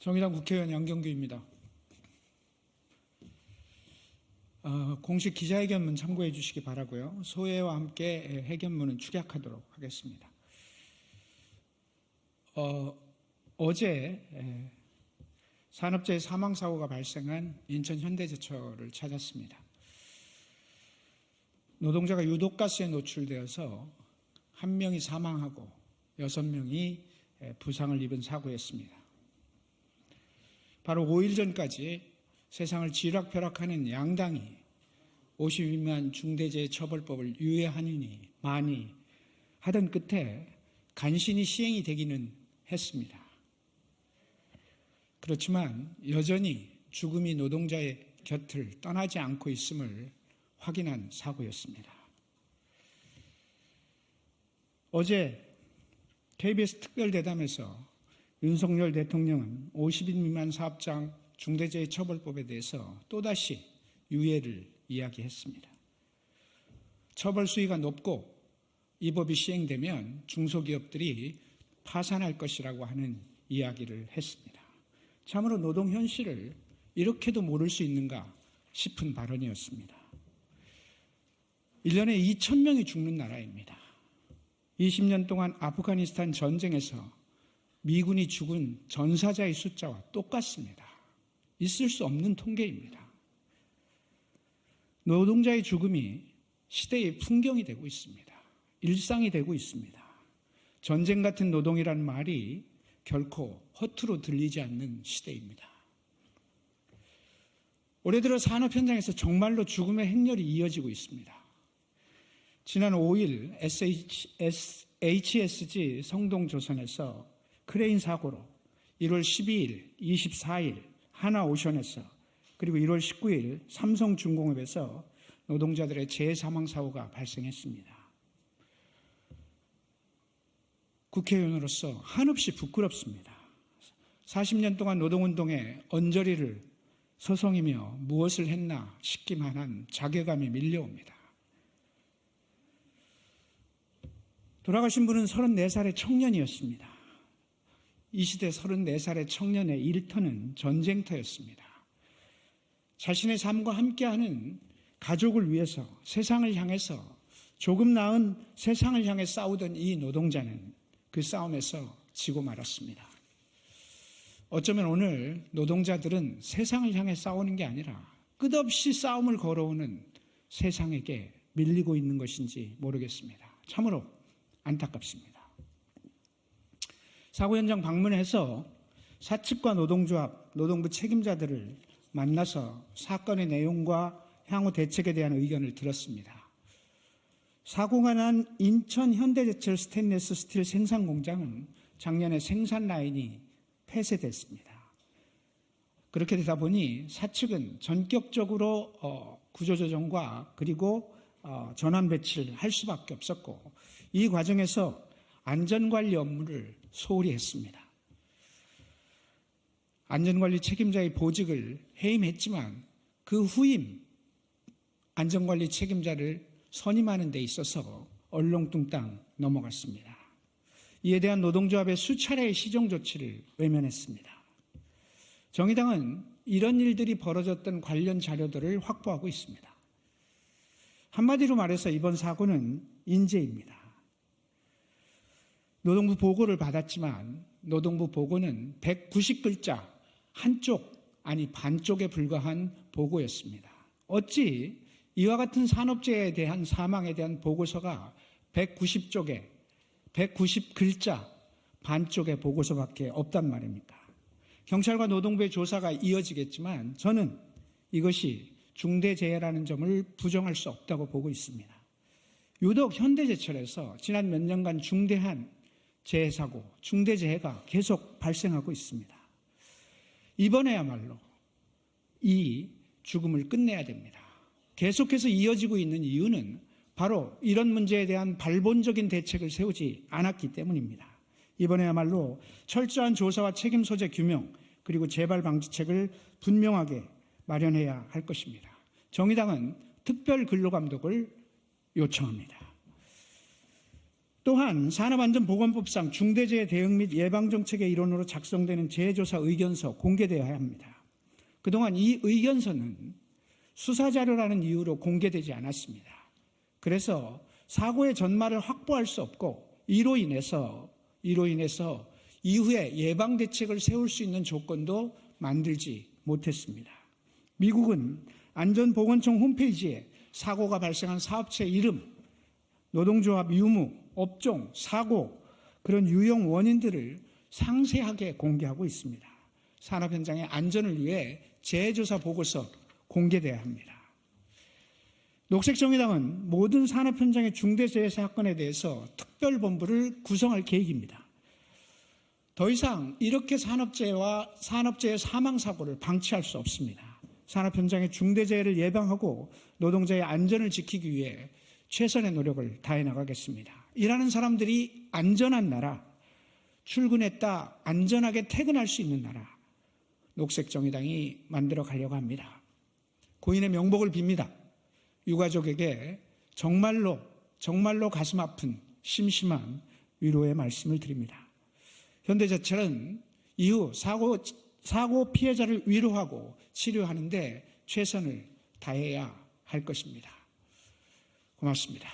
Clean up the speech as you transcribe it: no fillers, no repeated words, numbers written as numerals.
정의당 국회의원 양경규입니다. 공식 기자회견문 참고해 주시기 바라고요. 소회와 함께 회견문은 축약하도록 하겠습니다. 어제 산업재해 사망사고가 발생한 인천 현대제철을 찾았습니다. 노동자가 유독가스에 노출되어서 1명이 사망하고 6명이 부상을 입은 사고였습니다. 바로 5일 전까지 세상을 쥐락펴락하는 양당이 50 미만 중대재해처벌법을 유예하느니 많이 하던 끝에 간신히 시행이 되기는 했습니다. 그렇지만 여전히 죽음이 노동자의 곁을 떠나지 않고 있음을 확인한 사고였습니다. 어제 KBS 특별대담에서 윤석열 대통령은 50인 미만 사업장 중대재해처벌법에 대해서 또다시 유예를 이야기했습니다. 처벌 수위가 높고 이 법이 시행되면 중소기업들이 파산할 것이라고 하는 이야기를 했습니다. 참으로 노동 현실을 이렇게도 모를 수 있는가 싶은 발언이었습니다. 1년에 2,000명이 죽는 나라입니다. 20년 동안 아프가니스탄 전쟁에서 미군이 죽은 전사자의 숫자와 똑같습니다. 있을 수 없는 통계입니다. 노동자의 죽음이 시대의 풍경이 되고 있습니다. 일상이 되고 있습니다. 전쟁 같은 노동이라는 말이 결코 허투루 들리지 않는 시대입니다. 올해 들어 산업 현장에서 정말로 죽음의 행렬이 이어지고 있습니다. 지난 5일 HSG 성동조선에서 크레인 사고로 1월 12일, 24일 하나오션에서 그리고 1월 19일 삼성중공업에서 노동자들의 재사망사고가 발생했습니다. 국회의원으로서 한없이 부끄럽습니다. 40년 동안 노동운동에 언저리를 서성이며 무엇을 했나 싶기만 한 자괴감이 밀려옵니다. 돌아가신 분은 34살의 청년이었습니다. 이 시대 34살의 청년의 일터는 전쟁터였습니다. 자신의 삶과 함께하는 가족을 위해서 세상을 향해서 조금 나은 세상을 향해 싸우던 이 노동자는 그 싸움에서 지고 말았습니다. 어쩌면 오늘 노동자들은 세상을 향해 싸우는 게 아니라 끝없이 싸움을 걸어오는 세상에게 밀리고 있는 것인지 모르겠습니다. 참으로 안타깝습니다. 사고 현장 방문해서 사측과 노동조합, 노동부 책임자들을 만나서 사건의 내용과 향후 대책에 대한 의견을 들었습니다. 사고가 난 인천 현대제철 스테인리스 스틸 생산공장은 작년에 생산 라인이 폐쇄됐습니다. 그렇게 되다 보니 사측은 전격적으로 구조조정과 그리고 전환 배치를 할 수밖에 없었고 이 과정에서 안전관리 업무를 소홀히 했습니다. 안전관리 책임자의 보직을 해임했지만 그 후임 안전관리 책임자를 선임하는 데 있어서 얼렁뚱땅 넘어갔습니다. 이에 대한 노동조합의 수차례의 시정 조치를 외면했습니다. 정의당은 이런 일들이 벌어졌던 관련 자료들을 확보하고 있습니다. 한마디로 말해서 이번 사고는 인재입니다. 노동부 보고를 받았지만 노동부 보고는 190글자 한쪽 아니 반쪽에 불과한 보고였습니다. 어찌 이와 같은 산업재해에 대한 사망에 대한 보고서가 190쪽에 190글자 반쪽의 보고서밖에 없단 말입니까? 경찰과 노동부의 조사가 이어지겠지만 저는 이것이 중대재해라는 점을 부정할 수 없다고 보고 있습니다. 유독 현대제철에서 지난 몇 년간 중대한 재해사고, 중대재해가 계속 발생하고 있습니다. 이번에야말로 이 죽음을 끝내야 됩니다. 계속해서 이어지고 있는 이유는 바로 이런 문제에 대한 발본적인 대책을 세우지 않았기 때문입니다. 이번에야말로 철저한 조사와 책임 소재 규명 그리고 재발 방지책을 분명하게 마련해야 할 것입니다. 정의당은 특별 근로감독을 요청합니다. 또한 산업안전보건법상 중대재해 대응 및 예방정책의 일원으로 작성되는 재해조사 의견서 공개되어야 합니다. 그동안 이 의견서는 수사자료라는 이유로 공개되지 않았습니다. 그래서 사고의 전말을 확보할 수 없고 이로 인해서 이후에 예방대책을 세울 수 있는 조건도 만들지 못했습니다. 미국은 안전보건청 홈페이지에 사고가 발생한 사업체 이름, 노동조합 유무, 업종, 사고, 그런 유형 원인들을 상세하게 공개하고 있습니다. 산업 현장의 안전을 위해 재해조사 보고서 공개돼야 합니다. 녹색정의당은 모든 산업 현장의 중대재해 사건에 대해서 특별본부를 구성할 계획입니다. 더 이상 이렇게 산업재해 사망사고를 방치할 수 없습니다. 산업 현장의 중대재해를 예방하고 노동자의 안전을 지키기 위해 최선의 노력을 다해 나가겠습니다. 일하는 사람들이 안전한 나라, 출근했다 안전하게 퇴근할 수 있는 나라, 녹색정의당이 만들어 가려고 합니다. 고인의 명복을 빕니다. 유가족에게 정말로 가슴 아픈 심심한 위로의 말씀을 드립니다. 현대제철은 이후 사고 피해자를 위로하고 치료하는 데 최선을 다해야 할 것입니다. 고맙습니다.